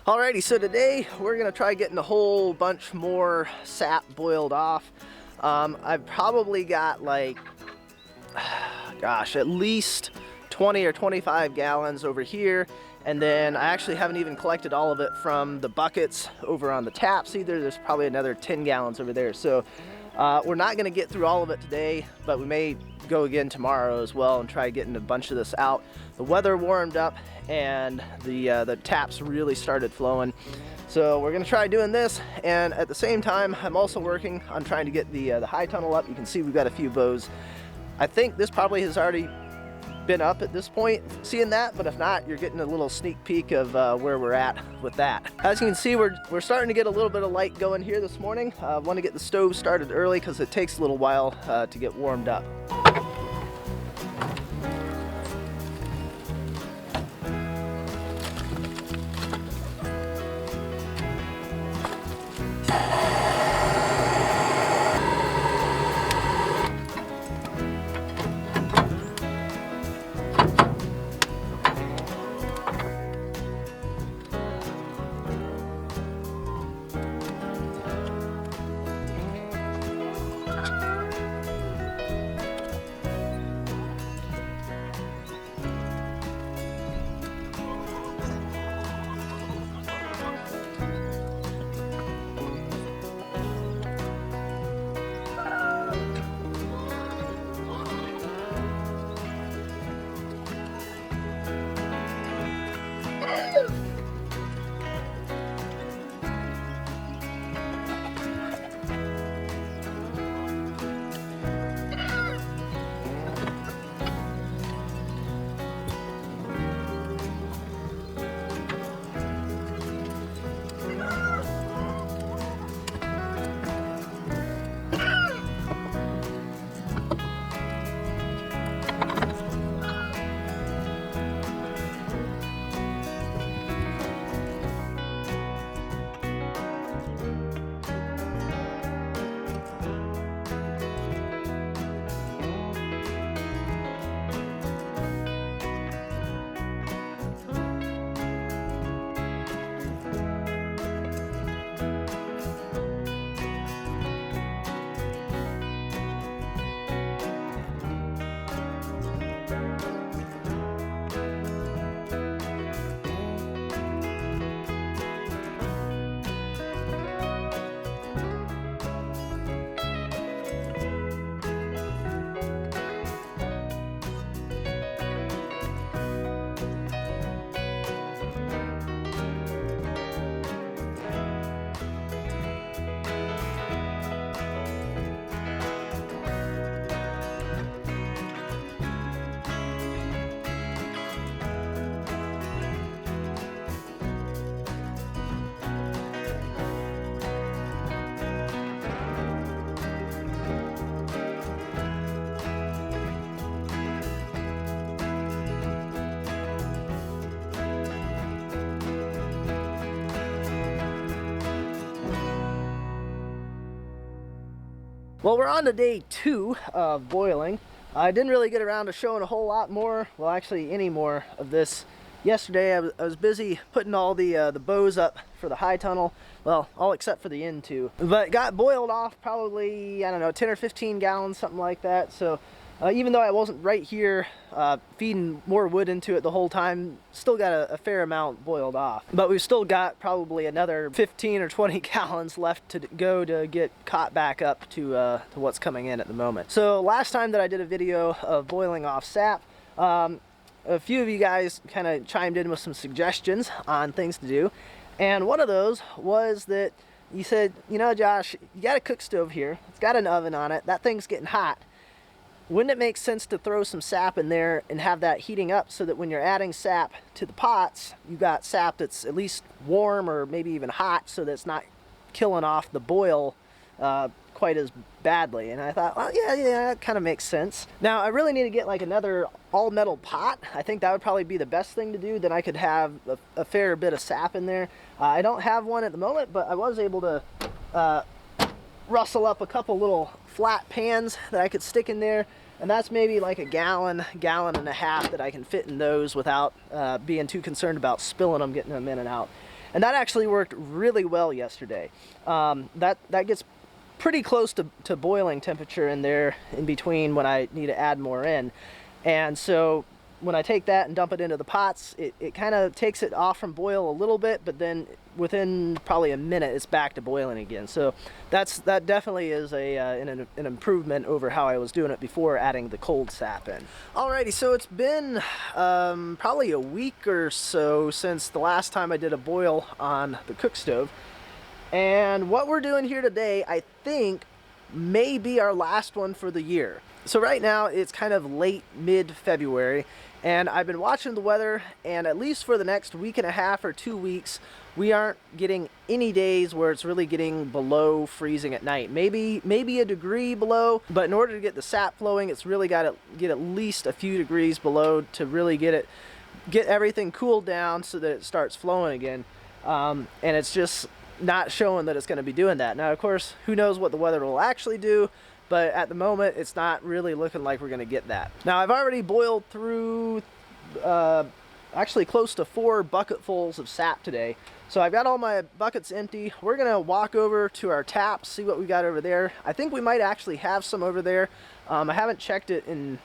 Alrighty, so today we're gonna try getting a whole bunch more sap boiled off. I've probably got like, gosh, at least 20 or 25 gallons over here, and then I actually haven't even collected all of it from the buckets over on the taps either. There's probably another 10 gallons over there. So we're not gonna get through all of it today, but we may go again tomorrow as well and try getting a bunch of this out. The weather warmed up and the taps really started flowing. So we're gonna try doing this, and at the same time I'm also working on trying to get the high tunnel up. You can see we've got a few bows. I think this probably has already been up at this point, seeing that, but if not, you're getting a little sneak peek of where we're at with that. As you can see, we're starting to get a little bit of light going here this morning. Want to get the stove started early because it takes a little while to get warmed up. Well, we're on to day 2 of boiling. I didn't really get around to showing a whole lot more, well actually any more of this. Yesterday I was busy putting all the bows up for the high tunnel, well, all except for the end two. But got boiled off probably, I don't know, 10 or 15 gallons, something like that. So even though I wasn't right here feeding more wood into it the whole time, still got a fair amount boiled off. But we've still got probably another 15 or 20 gallons left to go to get caught back up to what's coming in at the moment. So last time that I did a video of boiling off sap, a few of you guys kind of chimed in with some suggestions on things to do. And one of those was that you said, you know, Josh, you got a cook stove here. It's got an oven on it. That thing's getting hot. Wouldn't it make sense to throw some sap in there and have that heating up so that when you're adding sap to the pots, you got sap that's at least warm or maybe even hot, so that it's not killing off the boil quite as badly? And I thought, well, yeah, that kind of makes sense. Now, I really need to get like another all-metal pot. I think that would probably be the best thing to do. Then I could have a fair bit of sap in there. I don't have one at the moment, but I was able to rustle up a couple little flat pans that I could stick in there, and that's maybe like a gallon and a half that I can fit in those without being too concerned about spilling them, getting them in and out. And that actually worked really well yesterday. That gets pretty close to boiling temperature in there in between when I need to add more in. And so when I take that and dump it into the pots, it kind of takes it off from boil a little bit, but then within probably a minute it's back to boiling again. So that definitely is an improvement over how I was doing it before adding the cold sap in. Alrighty, so it's been probably a week or so since the last time I did a boil on the cook stove. And what we're doing here today, I think, may be our last one for the year. So right now it's kind of late mid-February, and I've been watching the weather, and at least for the next week and a half or 2 weeks, we aren't getting any days where it's really getting below freezing at night. Maybe a degree below, but in order to get the sap flowing, it's really got to get at least a few degrees below to really get everything cooled down so that it starts flowing again. And it's just not showing that it's going to be doing that. Now, of course, who knows what the weather will actually do, but at the moment, it's not really looking like we're going to get that. Now, I've already boiled through actually close to 4 bucketfuls of sap today. So I've got all my buckets empty. We're going to walk over to our taps, see what we got over there. I think we might actually have some over there. I haven't checked it in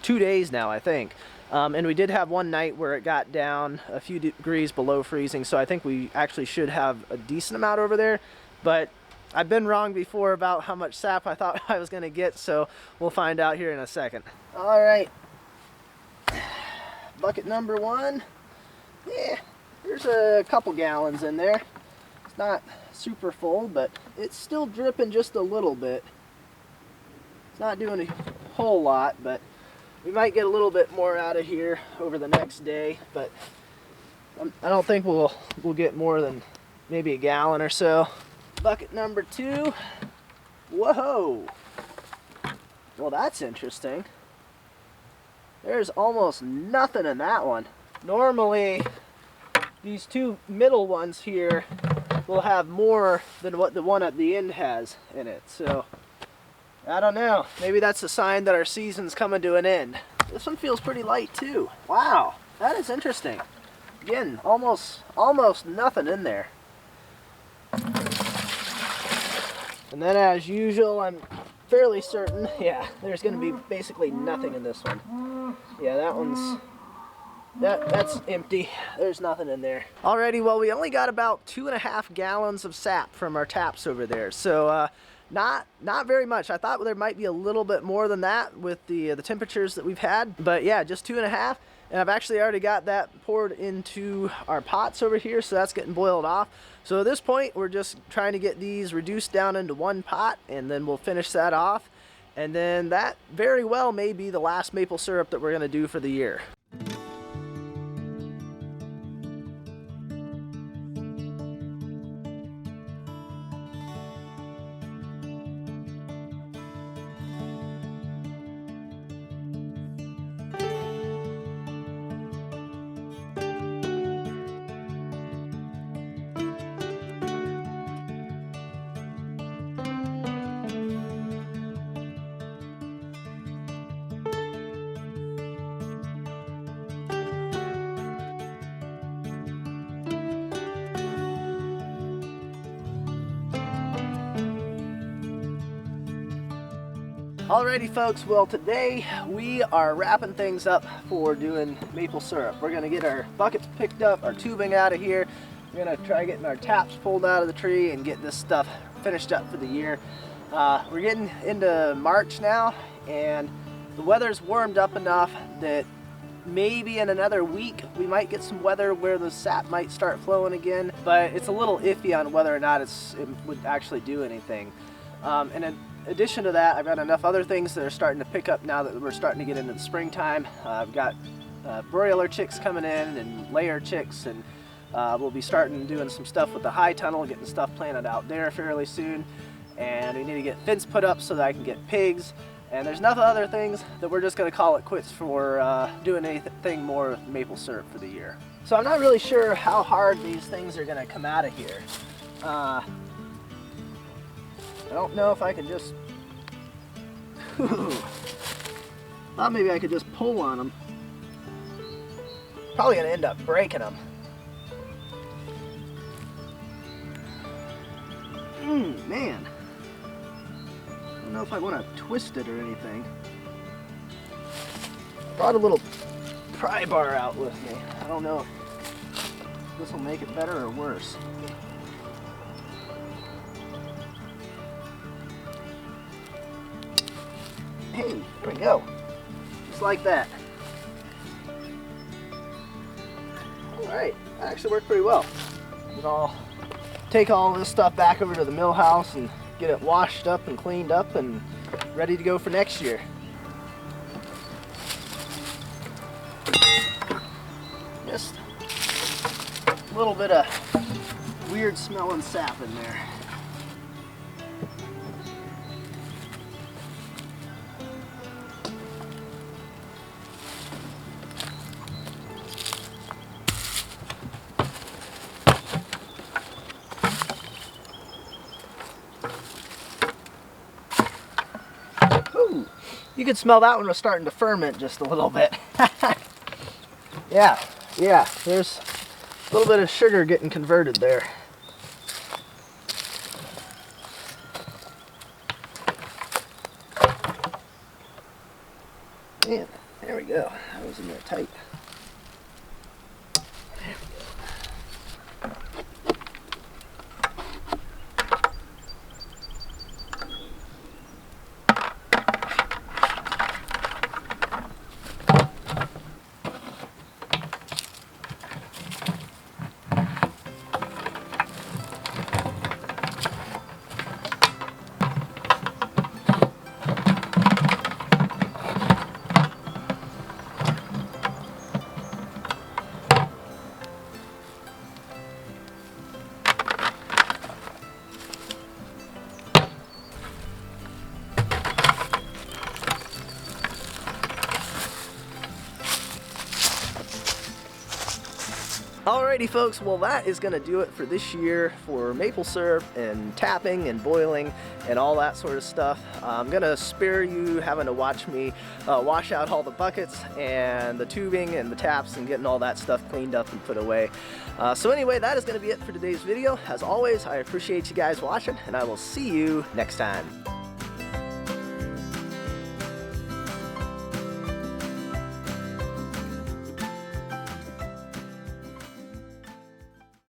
2 days now, I think. And we did have one night where it got down a few degrees below freezing, so I think we actually should have a decent amount over there. But I've been wrong before about how much sap I thought I was going to get, so we'll find out here in a second. All right, bucket number 1. Yeah, there's a couple gallons in there. It's not super full, but it's still dripping just a little bit. It's not doing a whole lot, but we might get a little bit more out of here over the next day, but I don't think we'll get more than maybe a gallon or so. Bucket number 2. Whoa! Well, that's interesting. There's almost nothing in that one. Normally, these 2 middle ones here will have more than what the one at the end has in it. So, I don't know. Maybe that's a sign that our season's coming to an end. This one feels pretty light too. Wow, that is interesting. Again, almost nothing in there. And then, as usual, I'm fairly certain, yeah, there's going to be basically nothing in this one. Yeah, that's empty. There's nothing in there. Alrighty, well, we only got about 2.5 gallons of sap from our taps over there. So, not very much. I thought there might be a little bit more than that with the temperatures that we've had, but yeah, just 2.5. And I've actually already got that poured into our pots over here, so that's getting boiled off. So at this point, we're just trying to get these reduced down into one pot, and then we'll finish that off. And then that very well may be the last maple syrup that we're going to do for the year. Alrighty folks, well today we are wrapping things up for doing maple syrup. We're going to get our buckets picked up, our tubing out of here. We're going to try getting our taps pulled out of the tree and get this stuff finished up for the year. We're getting into March now, and the weather's warmed up enough that maybe in another week we might get some weather where the sap might start flowing again, but it's a little iffy on whether or not it would actually do anything. And in addition to that, I've got enough other things that are starting to pick up now that we're starting to get into the springtime. I've got broiler chicks coming in and layer chicks, and we'll be starting doing some stuff with the high tunnel, getting stuff planted out there fairly soon. And we need to get fence put up so that I can get pigs. And there's enough other things that we're just going to call it quits for doing anything more with maple syrup for the year. So I'm not really sure how hard these things are going to come out of here. I don't know if I can just... Thought maybe I could just pull on them. Probably going to end up breaking them. Man. I don't know if I want to twist it or anything. I brought a little pry bar out with me. I don't know if this will make it better or worse. Hey, there we go. Just like that. Alright, that actually worked pretty well. I'll take all this stuff back over to the mill house and get it washed up and cleaned up and ready to go for next year. Just a little bit of weird smelling sap in there. Ooh, you can smell that one was starting to ferment just a little bit. Yeah, there's a little bit of sugar getting converted there. Man, there we go. That was in there tight. Alrighty folks, well that is going to do it for this year for maple syrup and tapping and boiling and all that sort of stuff. I'm going to spare you having to watch me wash out all the buckets and the tubing and the taps and getting all that stuff cleaned up and put away. So anyway, that is going to be it for today's video. As always, I appreciate you guys watching and I will see you next time.